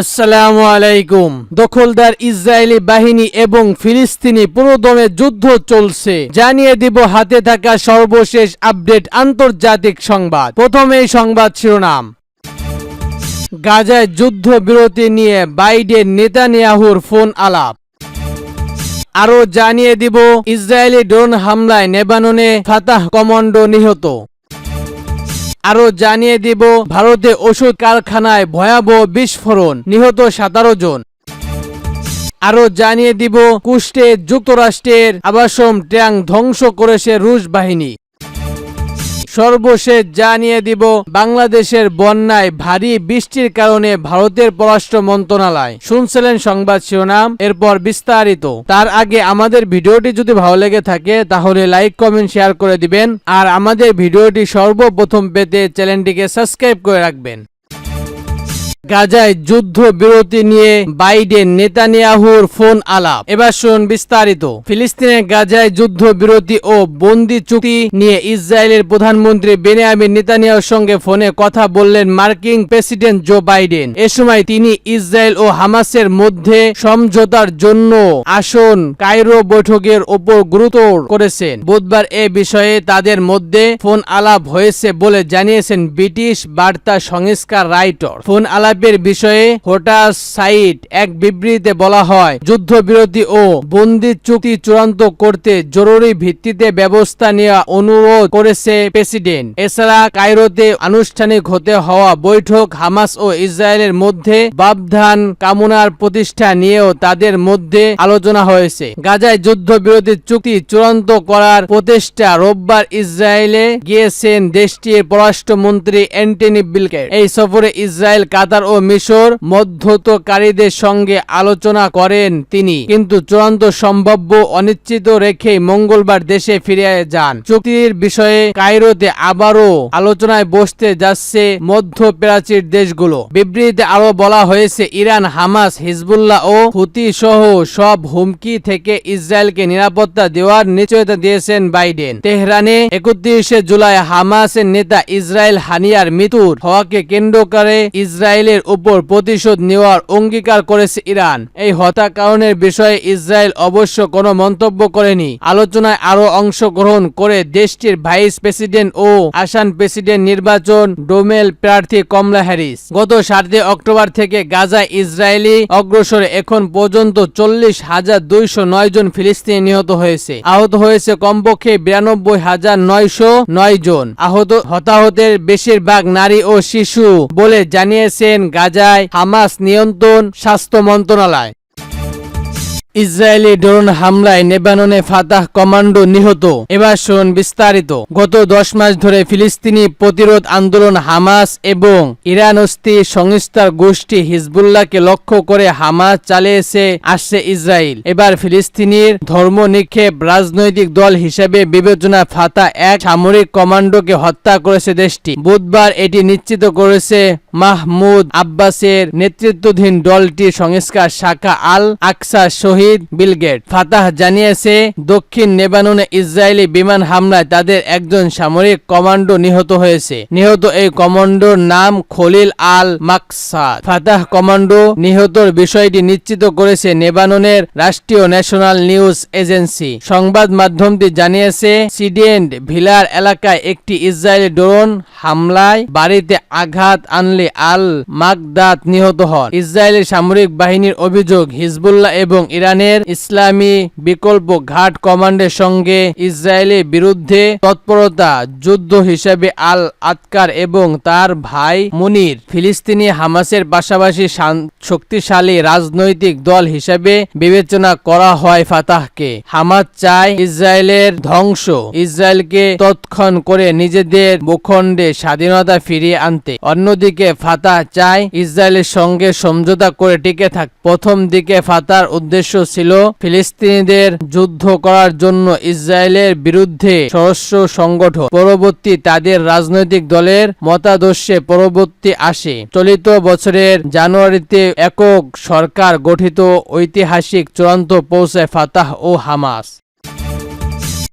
আসসালামু আলাইকুম। দখলদার ইসরায়েলি বাহিনী এবং ফিলিস্তিনি পুরোদমে যুদ্ধ চলছে, জানিয়ে দিব হাতে থাকা সর্বশেষ আপডেট আন্তর্জাতিক সংবাদ। প্রথমেই সংবাদ শিরোনাম। গাজায় যুদ্ধ বিরতি নিয়ে বাইডেন নেতানিয়াহুর ফোন আলাপ। আরো জানিয়ে দিব ইসরায়েলি ড্রোন হামলায় লেবাননে ফাতাহ কমান্ডো নিহত। আরো জানিয়ে দিব ভারতে ওষুধ কারখানায় ভয়াবহ বিস্ফোরণ, নিহত 17 জন। আরো জানিয়ে দিব কুষ্টে যুক্তরাষ্ট্রের আবাসন ট্যাঙ্ক ধ্বংস করেছে রুশ বাহিনী। সর্বশেষ জানিয়ে দিব বাংলাদেশের বন্যায় ভারী বৃষ্টির কারণে ভারতের পররাষ্ট্র মন্ত্রণালয়। শুনছিলেন সংবাদ শিরোনাম, এরপর বিস্তারিত। তার আগে আমাদের ভিডিওটি যদি ভালো লেগে থাকে তাহলে লাইক কমেন্ট শেয়ার করে দিবেন, আর আমাদের ভিডিওটি সর্বপ্রথম পেতে চ্যানেলটিকে সাবস্ক্রাইব করে রাখবেন। গাজায় যুদ্ধ বিরতি নিয়ে বাইডেন নেতানিয়াহুর ফোন আলাপ। এবার শুনুন বিস্তারিত। ফিলিস্তিনের গাজায় যুদ্ধ বিরতি ও বন্দি চুক্তি নিয়ে ইসরায়েলের প্রধানমন্ত্রী বেনিয়ামিন নেতানিয়াহুর সঙ্গে ফোনে কথা বললেন মার্কিন প্রেসিডেন্ট জো বাইডেন। এ সময় তিনি ইসরায়েল ও হামাসের মধ্যে সমঝোতার জন্য আসন কায়রো বৈঠকের উপর গুরুত্ব করেছেন। বুধবার এ বিষয়ে তাদের মধ্যে ফোন আলাপ হয়েছে বলে জানিয়েছেন ব্রিটিশ বার্তা সংস্থা রাইটার। ফোন আলাপ বিষয়ে হোটাস সাইট এক বিবৃতিতে বলা হয়, যুদ্ধবিরতি ও বন্দি চুক্তি চূড়ান্ত করতে জরুরি ভিত্তিতে ব্যবস্থা নেওয়া অনুরোধ করেছে প্রেসিডেন্ট। এছাড়া কায়রোতে আনুষ্ঠানিক হতে হওয়া বৈঠক হামাস ও ইসরায়েলের মধ্যে ব্যবধান কামনার প্রতিষ্ঠা নিয়েও তাদের মধ্যে আলোচনা হয়েছে। গাজায় যুদ্ধবিরতি চুক্তি চূড়ান্ত করার প্রচেষ্টা রোববার ইসরায়েলে গিয়েছেন দেশটির পররাষ্ট্রমন্ত্রী অ্যান্টনি ব্লিংকেন। এই সফরে ইসরায়েল, কাতার ও মিশর মধ্যস্থকারীদের সঙ্গে আলোচনা করেন তিনি, কিন্তু চূড়ান্ত সম্ভাব্য অনিশ্চিত রেখেই মঙ্গলবার দেশে ফিরে যান। চুক্তির বিষয়ে কায়রোতে আবারও আলোচনায় বসতে যাচ্ছে মধ্যপ্রাচ্যের দেশগুলো। বিবৃতিতে আরো বলা হয়েছে, ইরান, হামাস, হিজবুল্লাহ ও হুতি সহ সব হুমকি থেকে ইসরায়েলকে নিরাপত্তা দেওয়ার নিশ্চয়তা দিয়েছেন বাইডেন। তেহরানে 31 জুলাই হামাসের নেতা ইসরায়েল হানিয়ার মৃত্যুর হওয়াকে কেন্দ্র করে ইসরায়েলের উপর প্রতিশোধ নেওয়ার অঙ্গীকার করেছে ইরান। এই হত্যাকাণ্ডের বিষয়ে ইসরায়েল অবশ্য কোনো মন্তব্য করেনি। আলোচনায় আরো অংশগ্রহণ করে দেশটির ভাইস প্রেসিডেন্ট ও আসাম প্রেসিডেন্ট নির্বাচন ডোমেল প্রার্থী কমলা হ্যারিস। গত 7 অক্টোবর থেকে গাজায় ইসরায়েলি অগ্রসরে এখন পর্যন্ত 40,209 জন ফিলিস্তিনি নিহত হয়েছে। আহত হয়েছে কমপক্ষে 92,909 জন। হতাহতের বেশিরভাগ নারী ও শিশু বলে জানিয়েছেন গাজায় হামাস নিয়ন্ত্রণ স্বাস্থ্য মন্ত্রণালয়। ইসরায়েলি ড্রোন হামলায় লেবাননে ফাতাহ কমান্ডো নিহত। এবার শুনুন বিস্তারিত। গত 10 মাস ধরে ফিলিস্তিনি প্রতিরোধ আন্দোলন হামাস এবং ইরানস্থি সংস্থার গোষ্ঠী হিজবুল্লাহকে লক্ষ্য করে হামাস চালিয়েছে আসছে ইসরায়েল। এবার ফিলিস্তিনির ধর্ম নিক্ষেপ রাজনৈতিক দল হিসেবে বিবেচনা ফাতাহ এক সামরিক কমান্ডোকে হত্যা করেছে দেশটি। বুধবার এটি নিশ্চিত করেছে মাহমুদ আব্বাসের নেতৃত্বাধীন দলটির সংস্কার শাখা আল আকসা শহীদ ব্রিগেড। ফাতাহ জানিয়েছে দক্ষিণ লেবাননে ইসরায়েলি বিমান হামলায় তাদের একজন সামরিক কমান্ডো নিহত হয়েছে। নিহত এই কমান্ডোর নাম খলিল আল মাকসাদ। ফাতাহ কমান্ডো নিহতর বিষয়টি নিশ্চিত করেছে লেবাননের রাষ্ট্রীয় ন্যাশনাল নিউজ এজেন্সি। সংবাদ মাধ্যমটি জানিয়েছে সিডেন্ট ভিলার এলাকায় একটি ইসরায়েলি ড্রোন হামলায় বাড়িতে আঘাত আনলে আল মাকদাদ নিহত হন। ইসরায়েলি সামরিক বাহিনীর অভিযোগ, হিজবুল্লাহ এবং ইরানের ইসলামী বিকল্প ঘাট কমান্ডের সঙ্গে ইসরায়েলের বিরুদ্ধে তৎপরতা যুদ্ধ হিসেবে আল আতকার এবং তার ভাই মুনির ফিলিস্তিনি হামাসের পাশাপাশি শক্তিশালী রাজনৈতিক দল হিসেবে বিবেচনা করা হয় ফাতাহকে। হামাস চায় ইসরায়েলের ধ্বংস, ইসরায়েলকে তৎক্ষণ করে নিজেদের ভূখণ্ডে স্বাধীনতা ফিরিয়ে আনতে। অন্যদিকে ফাতাহ চায় ইসরায়েলের সঙ্গে সমঝোতা করে টিকে থাক। প্রথম দিকে ফাতাহর উদ্দেশ্য ছিল ফিলিস্তিনিদের যুদ্ধ করার জন্য ইসরায়েলের বিরুদ্ধে সশস্ত্র সংগঠন। পরবর্তী তাদের রাজনৈতিক দলের মতাদর্শে পরবর্তী আসে। চলিত বছরের জানুয়ারিতে একক সরকার গঠিত ঐতিহাসিক চূড়ান্ত পৌঁছায় ফাতাহ ও হামাস।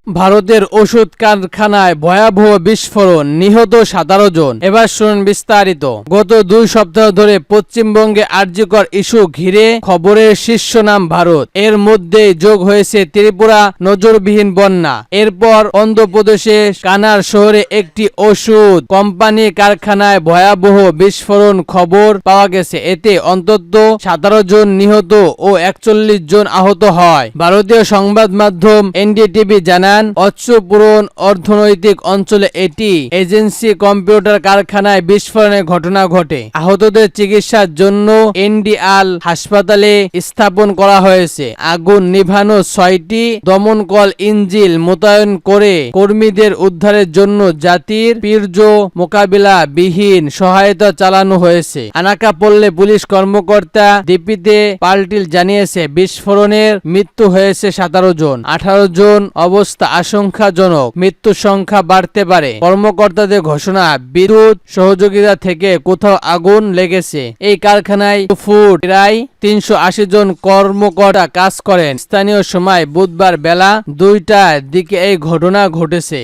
ভারতের ওষুধ কারখানায় ভয়াবহ বিস্ফোরণ, নিহত 17 জন। এবার শুনুন বিস্তারিত। গত 2 সপ্তাহ ধরে পশ্চিমবঙ্গে আরজিকর ইস্যু ঘিরে খবরের শীর্ষ নাম ভারত। এর মধ্যে যোগ হয়েছে ত্রিপুরা নজরবিহীন বন্যা। এরপর অন্ধ্রপ্রদেশে কানার শহরে একটি ওষুধ কোম্পানি কারখানায় ভয়াবহ বিস্ফোরণ খবর পাওয়া গেছে। এতে অন্তত 17 জন নিহত ও 41 জন আহত হয়। ভারতীয় সংবাদ মাধ্যম এনডিটিভি জানায়, অচ্ছপূরণ অর্থনৈতিক অঞ্চলে এটি এজেন্সি কম্পিউটার কারখানায় বিস্ফোরণের ঘটনা ঘটে। আহতদের চিকিৎসার জন্য এনডিআল হাসপাতালে স্থাপন করা হয়েছে। আগুন নিভানো 6টি দমনকল ইঞ্জিন মোতায়েন করে কর্মীদের উদ্ধারের জন্য জাতির বীর্য মোকাবিলা বিহীন সহায়তা চালানো হয়েছে। আনাকাপল্লে পুলিশ কর্মকর্তা দীপিতে পাল্টিল জানিয়েছে, বিস্ফোরণের মৃত্যু হয়েছে 17 জন, 18 জন অবস্থা আশঙ্কাজনক। মৃত্যুর সংখ্যা বাড়তে পারে। কর্মকর্তাদের ঘোষণা, বিদ্যুৎ সহযোগিতা থেকে কোথাও আগুন লেগেছে। এই কারখানায় ফুট প্রায় 380 জন কর্মকর্তা কাজ করেন। স্থানীয় সময় বুধবার বেলা 2টার দিকে এই ঘটনা ঘটেছে।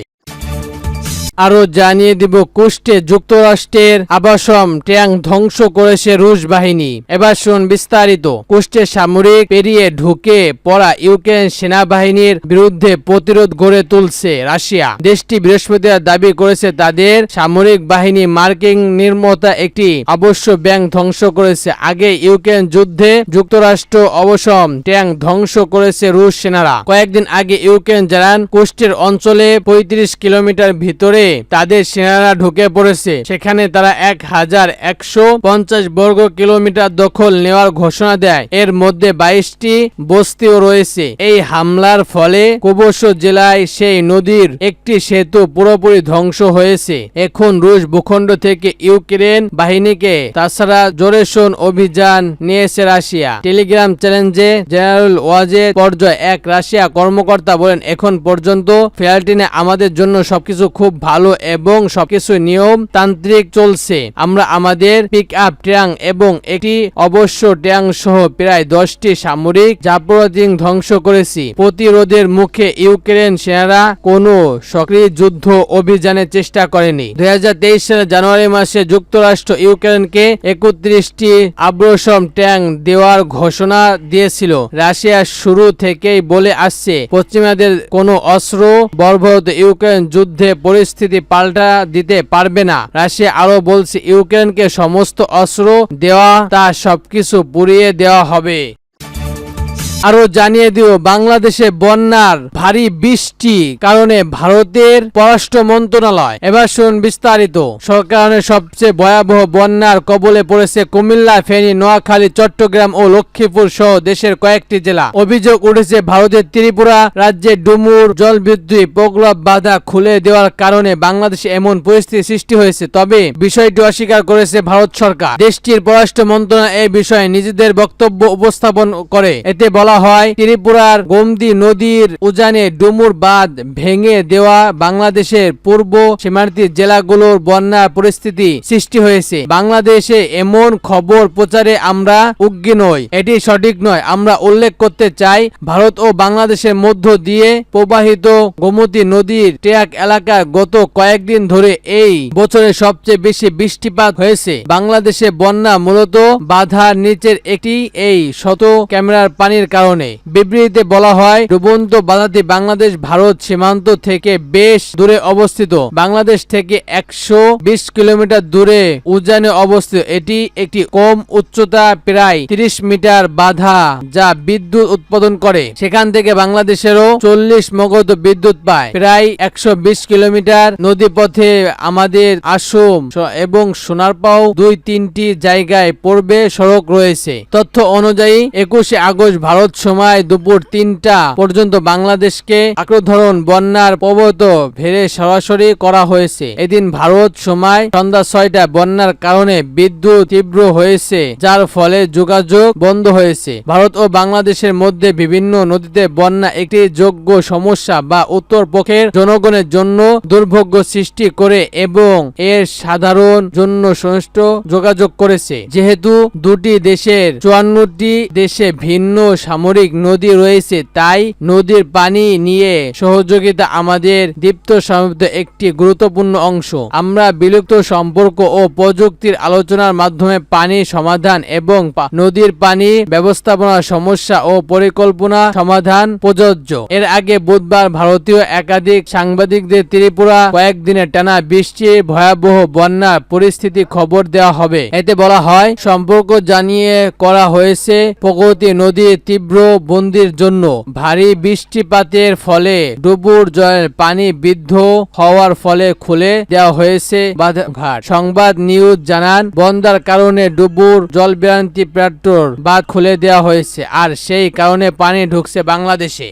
আরো জানিয়ে দিব, কুষ্টে যুক্তরাষ্ট্রের আবাসন ট্যাঙ্ক ধ্বংস করেছে রুশ বাহিনী। এবার শুন বিস্তারিত। কুষ্টে সামরিক পেরিয়ে ঢুকে পড়া ইউক্রেন সেনাবাহিনীর বিরুদ্ধে প্রতিরোধ গড়ে তুলছে রাশিয়া। দেশটি বৃহস্পতিবার দাবি করেছে তাদের সামরিক বাহিনী মার্কিন নির্মিত একটি আবাসন ব্যাংক ধ্বংস করেছে। আগে ইউক্রেন যুদ্ধে যুক্তরাষ্ট্র আবাসন ট্যাঙ্ক ধ্বংস করেছে রুশ সেনারা। কয়েকদিন আগে ইউক্রেন জানান, কুষ্টের অঞ্চলে 35 কিলোমিটার ভিতরে তাদের সেনারা ঢুকে পড়েছে। সেখানে তারা 1150 বর্গ কিলোমিটার দখল নেওয়ার ঘোষণা দেয়। এর মধ্যে 22টি বস্তিও রয়েছে। এই হামলার ফলে কুবস জেলায় সেই নদীর একটি সেতু পুরোপুরি ধ্বংস হয়েছে। এখন রুশ ভূখণ্ড থেকে ইউক্রেন বাহিনীকে তাছাড়া জোরেশন অভিযান নিয়েছে রাশিয়া। টেলিগ্রাম চ্যালেঞ্জে জেনারেল ওয়াজেদ পর্যায়ে এক রাশিয়া কর্মকর্তা বলেন, এখন পর্যন্ত ফিয়াল্টিনে আমাদের জন্য সবকিছু খুব ভালো এবং সবকিছু নিয়ম তান্ত্রিক চলছে। আমরা আমাদের পিক আপ ট্যাঙ্ক এবং একটি অবশ্য ট্যাঙ্ক সহ প্রায় 10টি সামরিক জাপরোজিং ধ্বংস করেছি। প্রতিরোধের মুখে ইউক্রেন সেনারা কোনো সক্রিয় যুদ্ধ অভিযানের চেষ্টা করেনি। 2023 সালের জানুয়ারি মাসে যুক্তরাষ্ট্র ইউক্রেনকে 31টি আব্রসম ট্যাঙ্ক দেওয়ার ঘোষণা দিয়েছিল। রাশিয়া শুরু থেকেই বলে আসছে, পশ্চিমাদের কোনো অস্ত্র বর্বরত ইউক্রেন যুদ্ধে পরিস্থিতি পাল্টা দিতে পারবে না। রাশিয়া আরো বলছে, ইউক্রেনকে সমস্ত অস্ত্র দেওয়া তা সবকিছু পুড়িয়ে দেওয়া হবে। আরো জানিয়ে দিও, বাংলাদেশে বন্যার ভারী বৃষ্টি কারণে ভারতের পররাষ্ট্র মন্ত্রণালয়। এবার শুন বিস্তারিত। সরকারের সবচেয়ে ভয়াবহ বন্যার কবলে পড়েছে কুমিল্লা, ফেনী, নোয়াখালী, চট্টগ্রাম ও লক্ষ্মীপুর সহ দেশের কয়েকটি জেলা। অভিযোগ উঠেছে, ভারতের ত্রিপুরা রাজ্যে ডুমুর জলবিদ্যুৎ প্রকল্প বাধা খুলে দেওয়ার কারণে বাংলাদেশে এমন পরিস্থিতি সৃষ্টি হয়েছে। তবে বিষয়টি অস্বীকার করেছে ভারত সরকার। দেশটির পররাষ্ট্র মন্ত্রণালয় এই বিষয়ে নিজেদের বক্তব্য উপস্থাপন করে। এতে বলা হয়, ত্রিপুরার গোমতী নদীর উজানে ডুমুর বাঁধ ভেঙে দেওয়া বাংলাদেশের পূর্ব সীমান্তীয় জেলাগুলোর বন্যার পরিস্থিতি সৃষ্টি হয়েছে। বাংলাদেশে এমন খবর প্রচারে আমরা উদ্গ্রী নই, এটি সঠিক নয়। আমরা উল্লেখ করতে চাই, ভারত ও বাংলাদেশের মধ্য দিয়ে প্রবাহিত গোমতী নদীর ট্যাক এলাকায় গত কয়েকদিন ধরে এই বছরের সবচেয়ে বেশি বৃষ্টিপাত হয়েছে। বাংলাদেশে বন্যা মূলত বাঁধার নিচের একটি এই শত ক্যামেরার পানির কারণে। বিবৃতিতে বলা হয়, ডুবন্ত বাঁধাটি বাংলাদেশ ভারত সীমান্ত থেকে বেশ দূরে অবস্থিত। বাংলাদেশ থেকে 120 কিলোমিটার দূরে উজানে অবস্থিত। এটি একটি কম উচ্চতা প্রায় 30 মিটার বাঁধা যা বিদ্যুৎ উৎপাদন করে। সেখান থেকে বাংলাদেশেরও 40 মগধ বিদ্যুৎ পায়। প্রায় 120 কিলোমিটার নদীপথে আমাদের আসাম এবং সোনারপাও 2-3টি জায়গায় পূর্বে সড়ক রয়েছে। তথ্য অনুযায়ী 21 আগস্ট ভারত সময় দুপুর 3টা পর্যন্ত বাংলাদেশকে আক্রমণ বন্যার প্রবত ভেড়ে সরাসরি করা হয়েছে। এদিন ভারত সময় সন্ধ্যা 6টা বন্যার কারণে বিদ্যুৎ তীব্র হয়েছে, যার ফলে যোগাযোগ বন্ধ হয়েছে। ভারত ও বাংলাদেশের মধ্যে বিভিন্ন নদীতে বন্যা একটি যোগ্য সমস্যা বা উত্তর পক্ষের জনগণের জন্য দুর্ভোগ সৃষ্টি করে এবং এর সাধারণ জন্য সুষ্ঠ যোগাযোগ করেছে। যেহেতু দুটি দেশের 54টি দেশে ভিন্ন সামরিক নদী রয়েছে, তাই নদীর পানি নিয়ে সহযোগিতা আমাদের দীপ্ত সমৃদ্ধ একটি গুরুত্বপূর্ণ অংশ। আমরা বিলুপ্ত সম্পর্ক ও প্রযুক্তির আলোচনার মাধ্যমে পানি সমাধান এবং নদীর পানি ব্যবস্থাপনার সমস্যা ও পরিকল্পনা সমাধান প্রযোজ্য। এর আগে বুধবার ভারতীয় একাধিক সাংবাদিকদের ত্রিপুরা কয়েকদিনের টানা বৃষ্টির ভয়াবহ বন্যার পরিস্থিতি খবর দেওয়া হবে। এতে বলা হয়, সম্পর্ক জানিয়ে করা হয়েছে প্রগতি নদীর তীব্র বন্দির জন্য ভারী বৃষ্টিপাতের ফলে ডুবুর জলের পানি বৃদ্ধ হওয়ার ফলে খুলে দেওয়া হয়েছে বাঁধঘাট। সংবাদ নিউজ জানান, বন্যার কারণে ডুবুর জলবিরান্তি পেট্রোল বাঁধ খুলে দেওয়া হয়েছে, আর সেই কারণে পানি ঢুকছে বাংলাদেশে।